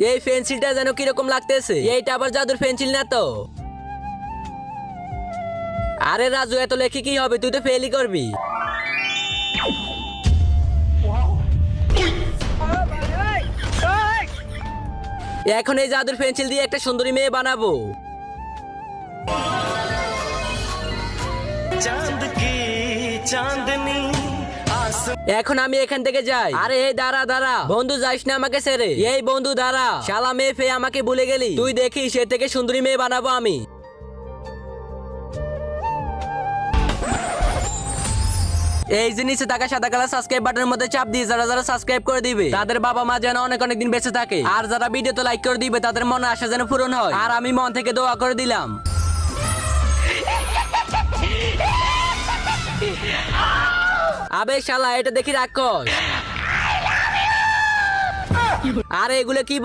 এই পেন্সিলটা যেন কিরকম লাগতেছে, এইটা আবার জাদুর পেন্সিল না তো? আরে রাজু, এত লেখে কি হবে, তুই তো ফেলই করবি। এখন এই জাদুর পেন্সিল দিয়ে একটা সুন্দরী মেয়ে বানাবো। चांद की चांदनी এখন আমি এখান থেকে যাই। আরে এই দাঁড়া দাঁড়া, বন্ধু যাইস না আমাকে ছেড়ে। এই বন্ধু দাঁড়া, শালা মেয়ে ফেয়ে আমাকে ভুলে গেলি। তুই দেখিস সে থেকে সুন্দরী মেয়ে বানাবো আমি। এই যে নিচে থাকা সাদা কালার সাবস্ক্রাইব বাটনের মধ্যে চাপ দিয়ে যারা যারা সাবস্ক্রাইব করে দিবে তাদের বাবা মা যেন অনেক অনেক দিন বেঁচে থাকে। আর যারা ভিডিওতে লাইক করে দিবে তাদের মনে আশা যেন পূরণ হয়। আর আমি মন থেকে দোয়া করে দিলাম। আবে শালা, এটা দেখি রাক্ষস। আরে এগুলো কি